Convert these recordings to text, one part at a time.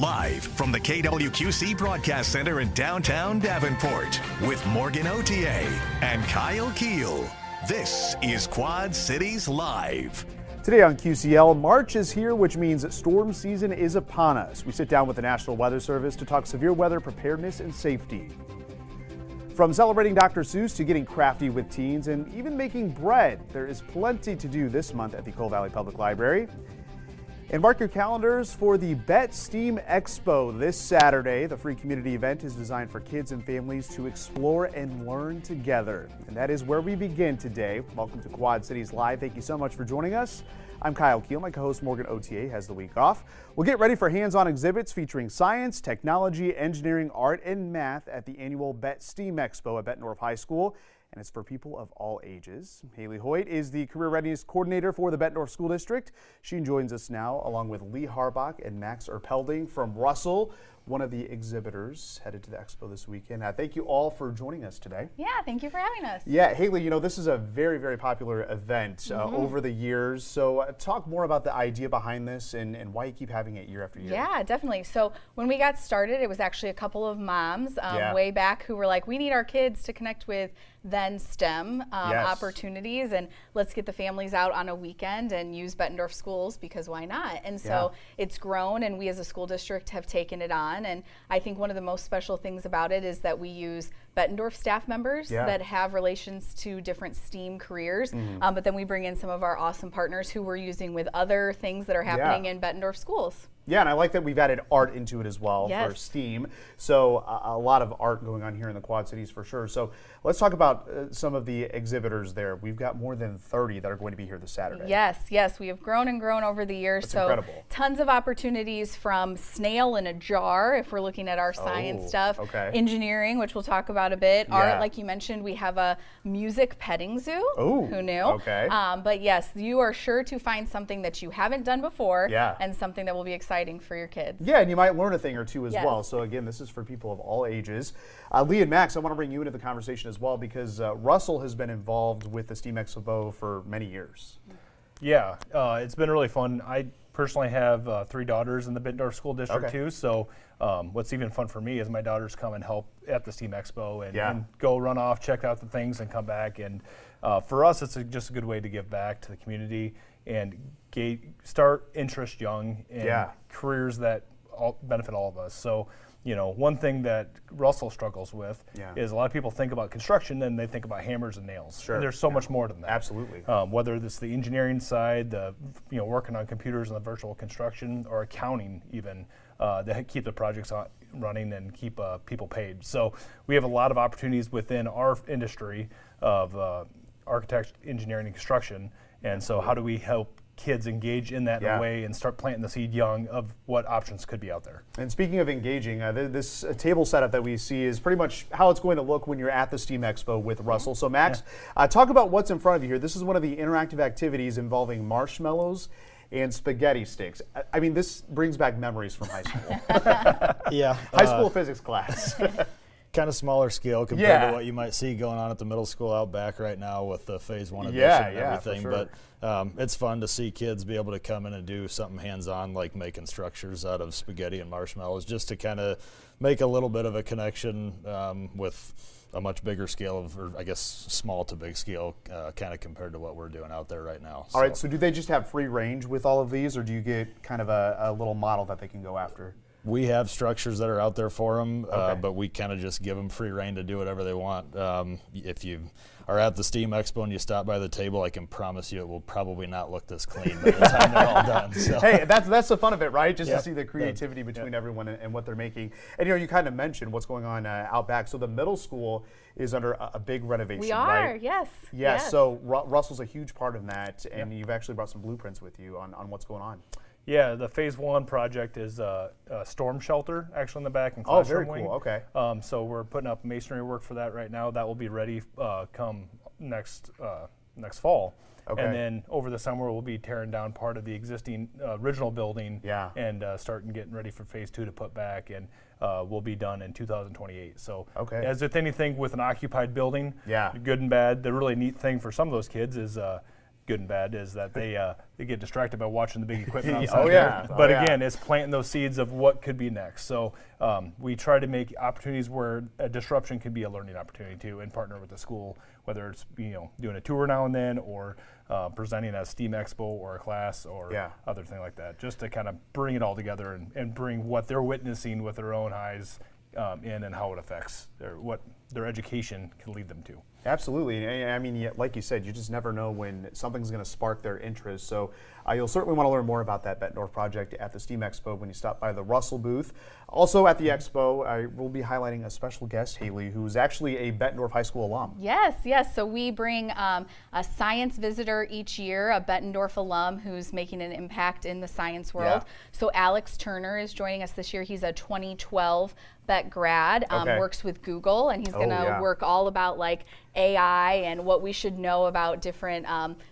Live from the KWQC Broadcast Center in downtown Davenport with Morgan Otier and Kyle Keel. This is Quad Cities Live. Today on QCL, March is here, which means that storm season is upon us. We sit down with the National Weather Service to talk severe weather preparedness and safety. From celebrating Dr. Seuss to getting crafty with teens and even making bread, there is plenty to do this month at the Coal Valley Public Library. And mark your calendars for the Bettendorf Expo this Saturday. The free community event is designed for kids and families to explore and learn together. And that is where we begin today. Welcome to Quad Cities Live. Thank you so much for joining us. I'm Kyle Keel. My co-host Morgan Otier has the week off. We'll get ready for hands-on exhibits featuring science, technology, engineering, art, and math at the annual Bettendorf Expo at Bettendorf High School. And it's for people of all ages. Haley Hoyt is the Career Readiness Coordinator for the Bettendorf School District. She joins us now along with Lee Harbach and Max Erpelding from Russell, one of the exhibitors headed to the Expo this weekend. Thank you all for joining us today. Yeah, thank you for having us. Yeah, Haley, you know, this is a very, very popular event over the years. So talk more about the idea behind this and why you keep having it year after year. Yeah, definitely. So when we got started, it was actually a couple of moms way back who were like, we need our kids to connect with then STEM opportunities, and let's get the families out on a weekend and use Bettendorf schools because why not? And so it's grown, and we as a school district have taken it on. And I think one of the most special things about it is that we use Bettendorf staff members that have relations to different STEAM careers, but then we bring in some of our awesome partners who we're using with other things that are happening in Bettendorf schools. Yeah, and I like that we've added art into it as well for STEAM. So a lot of art going on here in the Quad Cities for sure. So let's talk about some of the exhibitors there. We've got more than 30 that are going to be here this Saturday. Yes, we have grown and grown over the years. That's so incredible. Tons of opportunities from snail in a jar, if we're looking at our science stuff, engineering, which we'll talk about a bit, art, like you mentioned, we have a music petting zoo. Who knew? But yes, you are sure to find something that you haven't done before and something that will be exciting for your kids. Yeah, and you might learn a thing or two as well. So again, this is for people of all ages. Lee and Max, I want to bring you into the conversation as well because Russell has been involved with the STEAM Expo for many years. Yeah, it's been really fun. I personally have 3 daughters in the Bettendorf School District too, so what's even fun for me is my daughters come and help at the STEAM Expo and go run off, check out the things, and come back. And for us, it's just a good way to give back to the community and start interest young in careers that benefit all of us. So, you know, one thing that Russell struggles with is a lot of people think about construction and they think about hammers and nails. And there's so much more than that. Absolutely. Whether it's the engineering side, the working on computers and the virtual construction, or accounting even, to keep the projects running and keep people paid. So we have a lot of opportunities within our industry of architecture, engineering, and construction. And so how do we help kids engage in that in a way and start planting the seed young of what options could be out there? And speaking of engaging, this table setup that we see is pretty much how it's going to look when you're at the STEAM Expo with Russell. So Max, talk about what's in front of you here. This is one of the interactive activities involving marshmallows and spaghetti sticks. I mean, this brings back memories from high school. High school physics class. Kind of smaller scale compared to what you might see going on at the middle school out back right now with the Phase 1 edition and everything. For sure. But it's fun to see kids be able to come in and do something hands-on, like making structures out of spaghetti and marshmallows, just to kind of make a little bit of a connection with a much bigger scale of, or I guess small to big scale, kind of compared to what we're doing out there right now. All right, so do they just have free range with all of these, or do you get kind of a little model that they can go after? We have structures that are out there for them, but we kind of just give them free reign to do whatever they want. If you are at the STEAM Expo and you stop by the table, I can promise you it will probably not look this clean by the time they're all done. So. Hey, that's the fun of it, right? Just to see the creativity between everyone and what they're making. And you kind of mentioned what's going on out back. So the middle school is under a big renovation, We are, right? Yes. So Russell's a huge part of that, and you've actually brought some blueprints with you on what's going on. Yeah, the Phase 1 project is a storm shelter actually in the back and classroom wing. Very cool. So we're putting up masonry work for that right now. That will be ready come next fall. And then over the summer we'll be tearing down part of the existing original building and starting getting ready for Phase 2 to put back, and will be done in 2028. So as with anything with an occupied building, good and bad, the really neat thing for some of those kids is good and bad, is that they get distracted by watching the big equipment outside. Oh, yeah. But again, it's planting those seeds of what could be next. So we try to make opportunities where a disruption could be a learning opportunity too, and partner with the school, whether it's doing a tour now and then, or presenting at a STEAM Expo or a class or other thing like that, just to kind of bring it all together and bring what they're witnessing with their own eyes in, and how it affects what their education can lead them to. Absolutely. I mean, like you said, you just never know when something's going to spark their interest. So you'll certainly want to learn more about that Bettendorf project at the STEAM Expo when you stop by the Russell booth. Also at the Expo, we'll be highlighting a special guest, Haley, who's actually a Bettendorf High School alum. Yes. So we bring a science visitor each year, a Bettendorf alum who's making an impact in the science world. Yeah. So Alex Turner is joining us this year. He's a 2012 Bett grad, works with Google, and he's going to work all about like AI and what we should know about different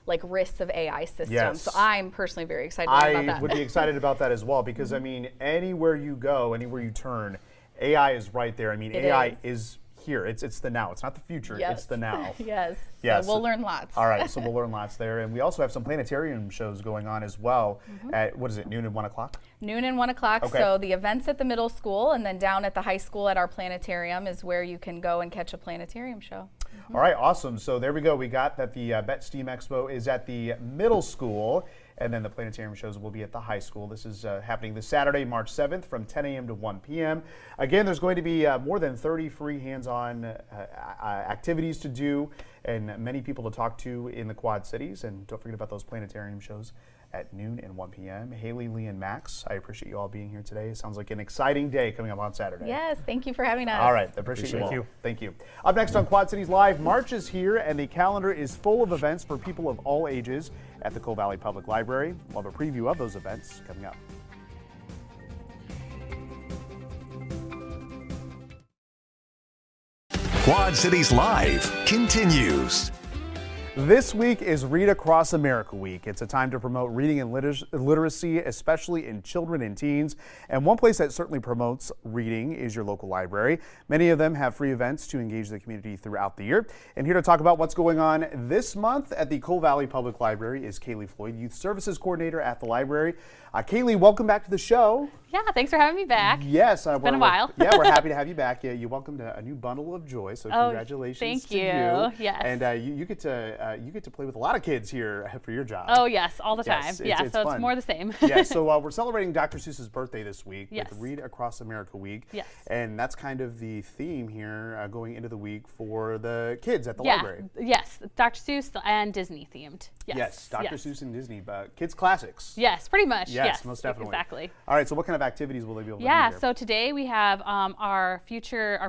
like risks of AI systems. Yes. So I'm personally very excited about that. I would be excited about that as well, because I mean, anywhere you go, anywhere you turn, AI is right there. I mean, AI is here. It's the now. It's not the future. Yes. It's the now. Yes. Yes. So we'll learn lots. All right. So we'll learn lots there, and we also have some planetarium shows going on as well. At what is it? Noon and 1 o'clock. Noon and 1 o'clock. Okay. So the events at the middle school, and then down at the high school at our planetarium is where you can go and catch a planetarium show. All right. Awesome. So there we go. We got that the Bett STEAM Expo is at the middle school, and then the planetarium shows will be at the high school. This is happening this Saturday, March 7th from 10 a.m. to 1 p.m. Again, there's going to be more than 30 free hands-on activities to do, and many people to talk to in the Quad Cities. And don't forget about those planetarium shows at noon and 1 p.m. Haley, Lee, and Max, I appreciate you all being here today. It sounds like an exciting day coming up on Saturday. Yes, thank you for having us. All right, appreciate you all. Thank you. Up next on Quad Cities Live, March is here, and the calendar is full of events for people of all ages at the Coal Valley Public Library. We'll have a preview of those events coming up. Quad Cities Live continues. This week is Read Across America Week. It's a time to promote reading and literacy, especially in children and teens. And one place that certainly promotes reading is your local library. Many of them have free events to engage the community throughout the year. And here to talk about what's going on this month at the Coal Valley Public Library is Kaylee Floyd, Youth Services Coordinator at the library. Kaylee, welcome back to the show. Yeah, thanks for having me back. Yes. It's been a while. Yeah, we're happy to have you back. Yeah, you welcomed a new bundle of joy, so congratulations to you. Thank you. Yes. And you get to play with a lot of kids here for your job. Oh, yes, all the time. It's so fun. it's more the same. Yeah, so we're celebrating Dr. Seuss's birthday this week Yes. with Read Across America Week. Yes. And that's kind of the theme here going into the week for the kids at the library. Yes, Dr. Seuss and Disney themed. Yes, Dr. Seuss and Disney, but kids classics. Yes, pretty much. Yes, most definitely. Exactly. All right, so what kind of activities will they be able to do here? So today we have our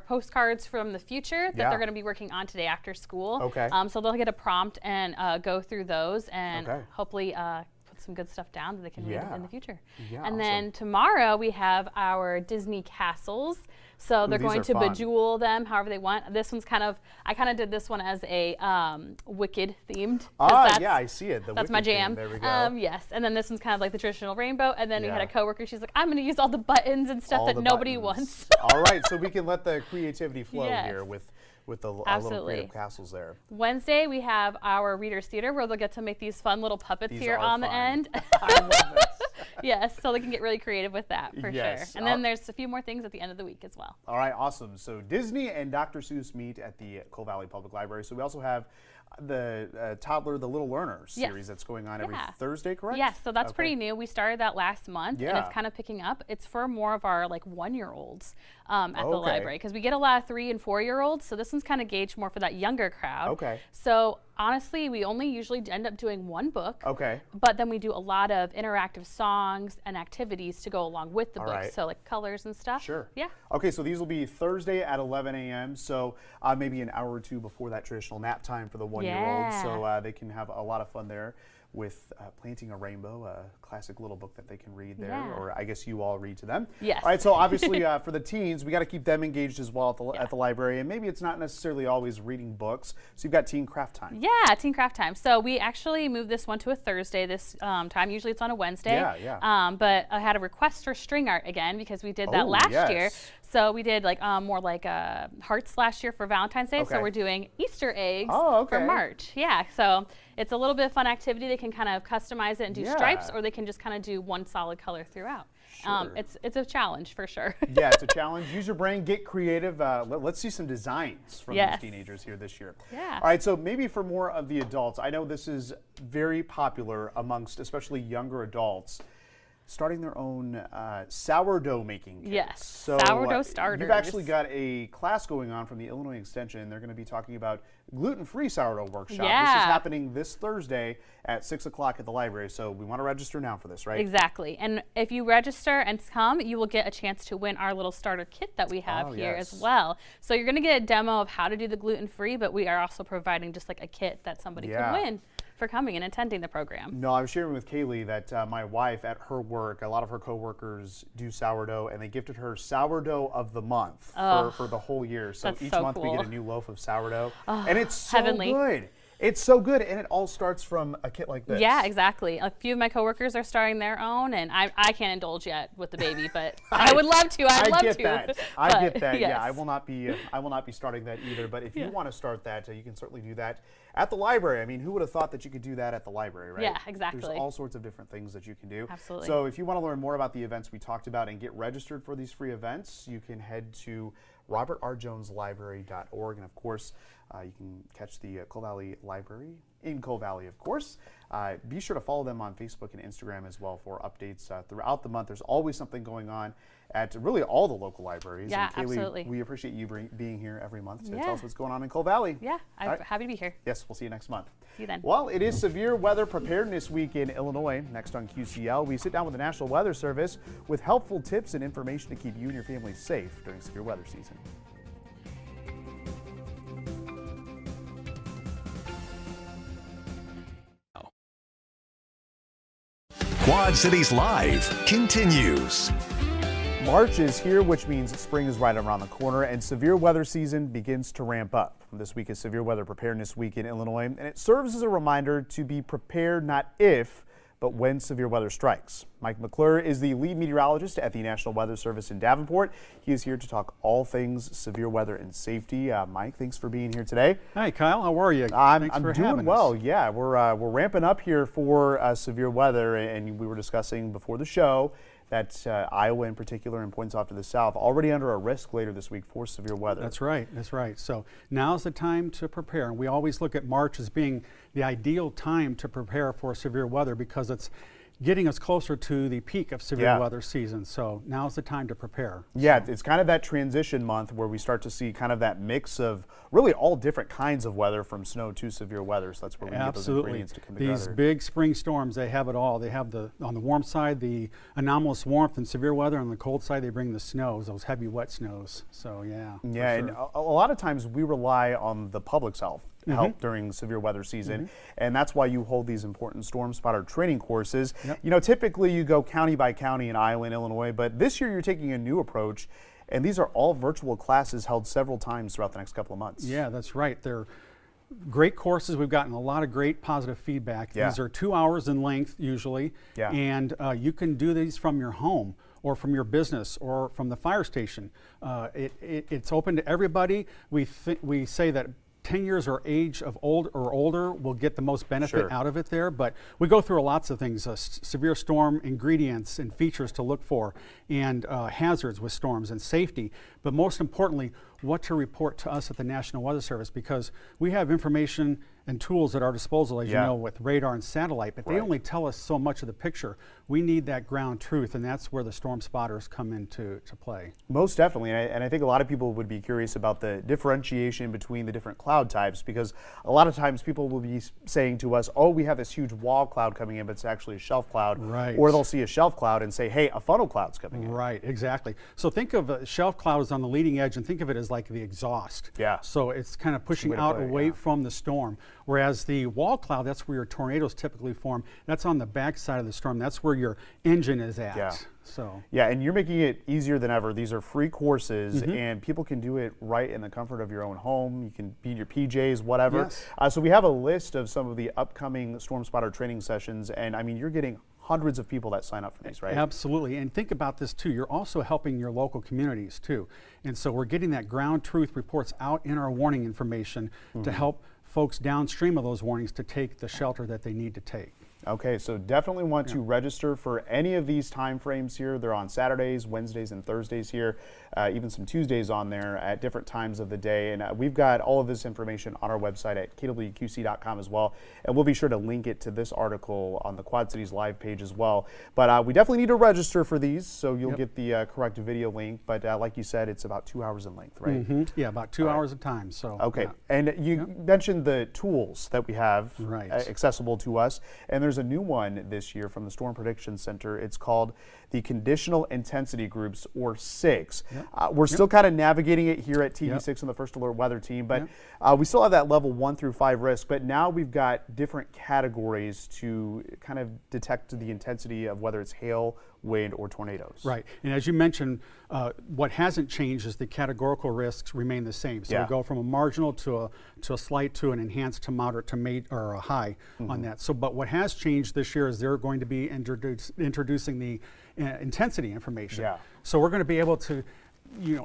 postcards from the future that they're going to be working on today after school. Okay. So they'll get a prompt and go through those and hopefully put some good stuff down that they can read in the future. Yeah, and then tomorrow we have our Disney castles. So they're going to bejewel them however they want. This one's I kind of did this one as a Wicked themed. Yeah, I see it. That's my jam. There we go. Yes, and then this one's kind of like the traditional rainbow. And then we had a coworker. She's like, I'm going to use all the buttons and stuff that nobody wants. All right, so we can let the creativity flow here with the little creative castles there. Wednesday, we have our Readers Theater where they'll get to make these fun little puppets here on the end. I love this. Yes, so they can get really creative with that for sure. And then there's a few more things at the end of the week as well. All right, awesome. So Disney and Dr. Seuss meet at the Coal Valley Public Library. So we also have the Toddler, the Little Learner series that's going on every Thursday, correct? Yes, so that's pretty new. We started that last month, and it's kind of picking up. It's for more of our 1-year-olds at the library, because we get a lot of 3- and 4-year-olds, so this one's kind of gauged more for that younger crowd. Okay. So honestly, we only usually end up doing one book. Okay. But then we do a lot of interactive songs and activities to go along with the book, right. so like colors and stuff. Sure. Yeah. Okay, so these will be Thursday at 11 a.m., so maybe an hour or two before that traditional nap time for the 1-year-old, so they can have a lot of fun there with Planting a Rainbow, a classic little book that they can read there, or I guess you all read to them. Yes. All right, so obviously for the teens, we got to keep them engaged as well at the library, and maybe it's not necessarily always reading books, so you've got Teen Craft Time. Yeah, Teen Craft Time. So we actually moved this one to a Thursday this time. Usually it's on a Wednesday. Yeah. But I had a request for string art again because we did that last year. So we did like more like hearts last year for Valentine's Day. Okay. So we're doing Easter eggs Oh, okay. for March. Yeah, so it's a little bit of fun activity. They can kind of customize it and do stripes, or they can just kind of do one solid color throughout. Sure. It's a challenge for sure. Yeah, it's a challenge. Use your brain, get creative. Let's see some designs from these teenagers here this year. Yeah. All right, so maybe for more of the adults, I know this is very popular amongst especially younger adults, starting their own sourdough making kits. Yes, So, sourdough starters. You've actually got a class going on from the Illinois Extension. They're going to be talking about gluten-free sourdough workshop. Yeah. This is happening this Thursday at 6 o'clock at the library, so we want to register now for this, right? Exactly. And if you register and come, you will get a chance to win our little starter kit that we have here as well. So you're going to get a demo of how to do the gluten-free, but we are also providing just like a kit that somebody could win for coming and attending the program. No, I was sharing with Kaylee that my wife at her work, a lot of her coworkers do sourdough, and they gifted her sourdough of the month for the whole year. So each month we get a new loaf of sourdough, and it's so good. It's so good, and it all starts from a kit like this. Yeah, exactly. A few of my coworkers are starting their own, and I can't indulge yet with the baby, but I would love to. I'd love to. That. I get that. Yes. Yeah, I will not be starting that either. But if you want to start that, you can certainly do that at the library. I mean, who would have thought that you could do that at the library, right? Yeah, exactly. There's all sorts of different things that you can do. Absolutely. So if you want to learn more about the events we talked about and get registered for these free events, you can head to robertrjoneslibrary.org, and of course, you can catch the Coal Valley Library in Coal Valley, of course. Be sure to follow them on Facebook and Instagram as well for updates throughout the month. There's always something going on at really all the local libraries. Yeah, and Kaylee, absolutely. we appreciate you being here every month to tell us what's going on in Coal Valley. Yeah, I'm happy to be here. Yes, we'll see you next month. See you then. Well, it is Severe Weather Preparedness Week in Illinois. Next on QCL, we sit down with the National Weather Service with helpful tips and information to keep you and your family safe during severe weather season. Quad Cities Live continues. March is here, which means spring is right around the corner and severe weather season begins to ramp up. This week is Severe Weather Preparedness Week in Illinois, and it serves as a reminder to be prepared not if, but when severe weather strikes. Mike McClure is the lead meteorologist at the National Weather Service in Davenport. He is here to talk all things severe weather and safety. Mike, thanks for being here today. Hi, Kyle. How are you? I'm doing well. Yeah, we're ramping up here for severe weather, and we were discussing before the show that Iowa in particular and points off to the south already under a risk later this week for severe weather. That's right. So now's the time to prepare. And we always look at March as being the ideal time to prepare for severe weather because it's getting us closer to the peak of severe weather season. So now's the time to prepare. Yeah, it's kind of that transition month where we start to see kind of that mix of really all different kinds of weather from snow to severe weather. So that's where we get those ingredients to come together. These big spring storms, they have it all. They have on the warm side, the anomalous warmth and severe weather. On the cold side, they bring the snows, those heavy wet snows. So yeah. Yeah, and a lot of times we rely on the public's help during severe weather season, and that's why you hold these important storm spotter training courses. You know, typically you go county by county in Iowa and Illinois, but this year you're taking a new approach, and these are all virtual classes held several times throughout the next couple of months. Yeah, that's right. They're great courses. We've gotten a lot of great positive feedback. These are 2 hours in length usually, and you can do these from your home or from your business or from the fire station. It's open to everybody. We say that 10 years or age of older will get the most benefit out of it there, but we go through lots of things, severe storm ingredients and features to look for, and hazards with storms and safety, but most importantly, what to report to us at the National Weather Service, because we have information and tools at our disposal, as you know, with radar and satellite, but they only tell us so much of the picture. We need that ground truth, and that's where the storm spotters come into play. Most definitely, and I think a lot of people would be curious about the differentiation between the different cloud types, because a lot of times people will be saying to us, oh, we have this huge wall cloud coming in, but it's actually a shelf cloud. Right. Or they'll see a shelf cloud and say, hey, a funnel cloud's coming in. Right, exactly. So think of a shelf cloud as on the leading edge, and think of it as like the exhaust. Yeah. So it's kind of pushing out away from the storm. Whereas the wall cloud, that's where your tornadoes typically form. That's on the back side of the storm. That's where your engine is at. Yeah. So. Yeah, and you're making it easier than ever. These are free courses, and people can do it right in the comfort of your own home. You can be in your PJs, whatever. Yes. So we have a list of some of the upcoming Storm Spotter training sessions, and I mean, you're getting hundreds of people that sign up for these, right? Absolutely. And think about this too. You're also helping your local communities too. And so we're getting that ground truth reports out in our warning information to help folks downstream of those warnings to take the shelter that they need to take. Okay, so definitely want to register for any of these time frames here. They're on Saturdays, Wednesdays, and Thursdays here, even some Tuesdays on there at different times of the day. And we've got all of this information on our website at kwqc.com as well. And we'll be sure to link it to this article on the Quad Cities Live page as well. But we definitely need to register for these, so you'll get the correct video link. But like you said, it's about 2 hours in length, right? Yeah, about 2 hours of time. So okay, and you mentioned the tools that we have accessible to us. And there's a new one this year from the Storm Prediction Center. It's called the Conditional Intensity Groups, or SIGs. We're still kind of navigating it here at TV6 on the First Alert Weather Team, but we still have that level 1 through 5 risk, but now we've got different categories to kind of detect the intensity of whether it's hail, wind, or tornadoes. Right, and as you mentioned, what hasn't changed is the categorical risks remain the same. So we go from a marginal to a slight to an enhanced to moderate to or a high on that. So, but what has changed this year is they're going to be introducing the intensity information. So we're going to be able to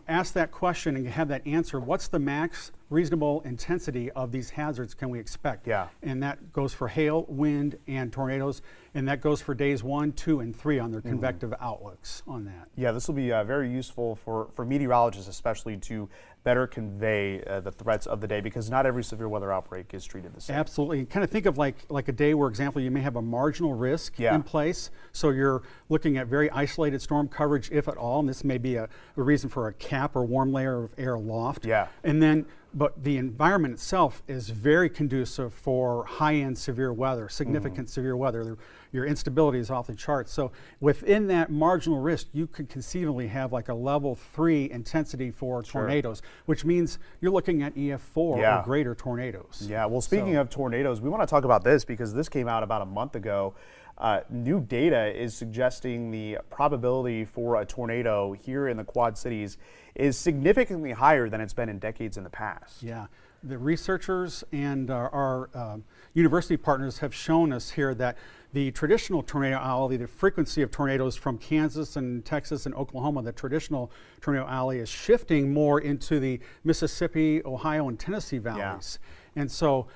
ask that question and have that answer. What's the max reasonable intensity of these hazards can we expect? And that goes for hail, wind, and tornadoes, and that goes for days 1, 2, and 3 on their convective outlooks on that. Yeah, this will be very useful for meteorologists, especially to better convey the threats of the day, because not every severe weather outbreak is treated the same. Absolutely. Kind of think of like a day where, example, you may have a marginal risk in place. So you're looking at very isolated storm coverage, if at all, and this may be a reason for a cap or warm layer of air aloft. And then, but the environment itself is very conducive for high-end severe weather, significant severe weather. Your instability is off the charts. So within that marginal risk, you could conceivably have like a level 3 intensity for tornadoes, which means you're looking at EF4 or greater tornadoes. Yeah, well, speaking of tornadoes, we want to talk about this because this came out about a month ago. New data is suggesting the probability for a tornado here in the Quad Cities is significantly higher than it's been in decades in the past. Yeah, the researchers and our university partners have shown us here that the traditional tornado the frequency of tornadoes from Kansas and Texas and Oklahoma, the traditional tornado alley is shifting more into the Mississippi, Ohio, and Tennessee valleys. And so,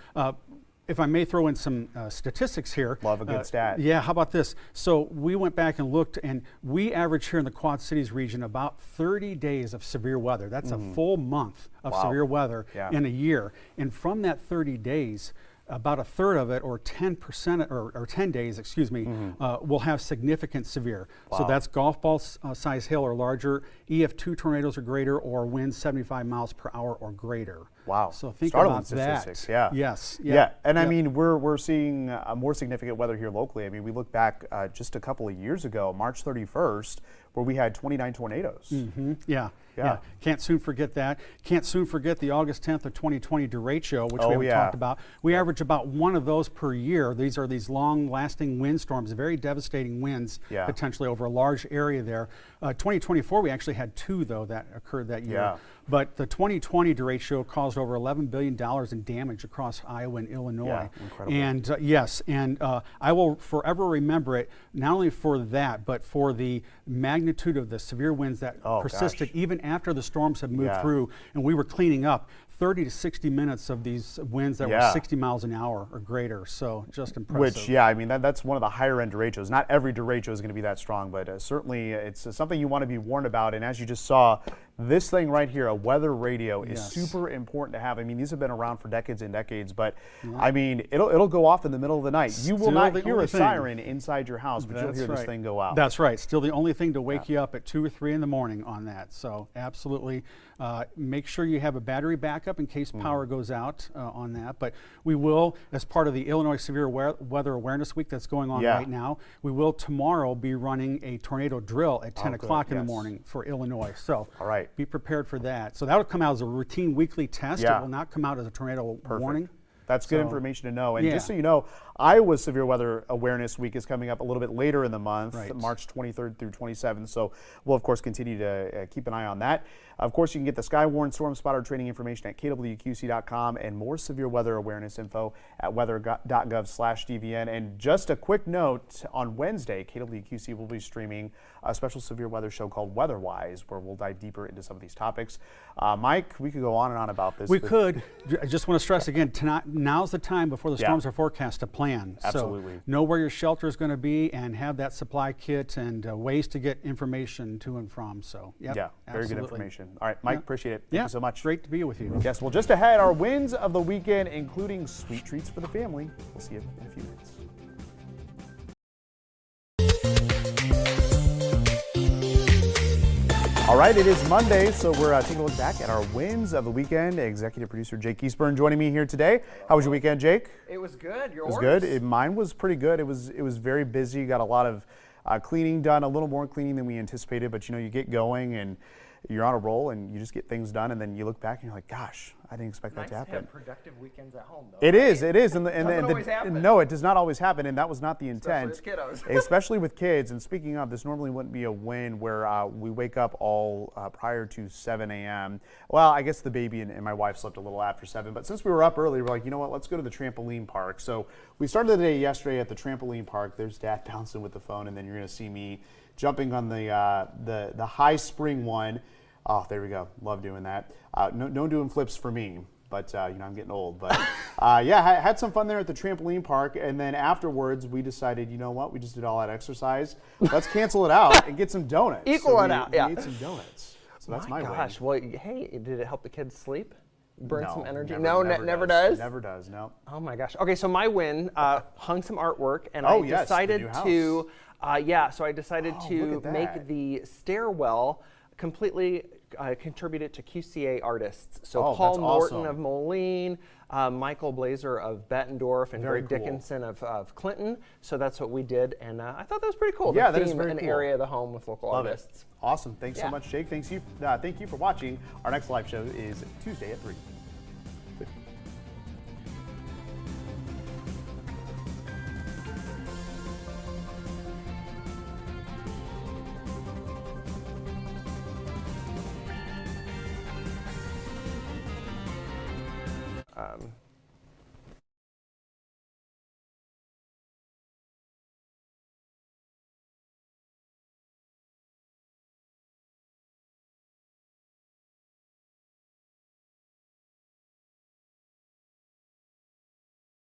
if I may throw in some statistics here. Love a good stat. Yeah, how about this? So we went back and looked, and we average here in the Quad Cities region about 30 days of severe weather. That's a full month of severe weather in a year. And from that 30 days, about a third of it, or 10%, or 10 days, excuse me, will have significant severe. So that's golf ball size hail or larger, EF2 tornadoes or greater, or winds 75 miles per hour or greater. Wow. So think Startling about statistics. that. Yes. Yeah. And I mean, we're seeing more significant weather here locally. I mean, we look back just a couple of years ago, March 31st, where we had 29 tornadoes. Yeah. Can't soon forget that. Can't soon forget the August 10th of 2020 derecho, which we haven't talked about. We average about one of those per year. These are these long-lasting windstorms, very devastating winds, potentially over a large area there. 2024, we actually had 2, though, that occurred that year. But the 2020 derecho caused over $11 billion in damage across Iowa and Illinois. Incredible. And yes, and I will forever remember it, not only for that, but for the magnitude of the severe winds that persisted even after the storms had moved through, and we were cleaning up. 30 to 60 minutes of these winds that were 60 miles an hour or greater, so just impressive. Which, I mean, that's one of the higher end derechos. Not every derecho is going to be that strong, but certainly it's something you want to be warned about. And as you just saw, this thing right here, a weather radio, is super important to have. I mean, these have been around for decades and decades, but I mean, it'll go off in the middle of the night. You will not hear a siren inside your house, but you'll hear this thing go out. That's right. Still the only thing to wake you up at 2 or 3 in the morning on that. So absolutely, make sure you have a battery backup in case power goes out on that. But we will, as part of the Illinois Severe Weather Awareness Week that's going on right now, we will tomorrow be running a tornado drill at 10 o'clock in the morning for Illinois. So be prepared for that. So that will come out as a routine weekly test. It will not come out as a tornado warning. That's good information to know. And just so you know, Iowa's Severe Weather Awareness Week is coming up a little bit later in the month, March 23rd through 27th. So we'll, of course, continue to keep an eye on that. Of course, you can get the Skywarn Storm Spotter training information at kwqc.com and more severe weather awareness info at weather.gov/DVN. And just a quick note, on Wednesday, KWQC will be streaming a special severe weather show called Weatherwise, where we'll dive deeper into some of these topics. Mike, we could go on and on about this. We could. I just want to stress again, now's the time before the storms are forecast to plan. Absolutely. So know where your shelter is going to be and have that supply kit and ways to get information to and from. So, very good information. All right, Mike, appreciate it. Thank you so much. Great to be with you. Yes, well, just ahead, our wins of the weekend, including sweet treats for the family. We'll see you in a few minutes. All right, it is Monday, so we're taking a look back at our wins of the weekend. Executive producer Jake Eastburn joining me here today. How was your weekend, Jake? It was good. Yours? It was good. Mine was pretty good. It was very busy. Got a lot of cleaning done, a little more cleaning than we anticipated, but you get going and you're on a roll and you just get things done, and then you look back and you're like, gosh, I didn't expect that to happen. Nice to have productive weekends at home, though. It is. And doesn't always happen. No, it does not always happen, and that was not the intent. Especially with kiddos. Especially with kids. And speaking of, this normally wouldn't be a win where we wake up all prior to 7 a.m. Well, I guess the baby and my wife slept a little after 7, but since we were up early, we're like, you know what, let's go to the trampoline park. So we started the day yesterday at the trampoline park. There's Dad bouncing with the phone, and then you're going to see me jumping on the high spring one. Oh, there we go. Love doing that. No doing flips for me, but I'm getting old. But had some fun there at the trampoline park, and then afterwards we decided, you know what? We just did all that exercise. Let's cancel it out and get some donuts. Equal it out. We ate some donuts. So that's my gosh. win. Well, hey, did it help the kids sleep? Burn some energy? Never does. Never does. No. Oh my gosh. Okay, so my win hung some artwork, and I decided to. So I decided to make the stairwell completely contributed to QCA artists. So Paul Norton of Moline, Michael Blazer of Bettendorf, and Greg Dickinson of Clinton. So that's what we did, and I thought that was pretty cool. Yeah, the that is theme very an cool. area of the home with local Love artists. It. Awesome. Thanks so much, Jake. Thank you for watching. Our next live show is Tuesday at 3.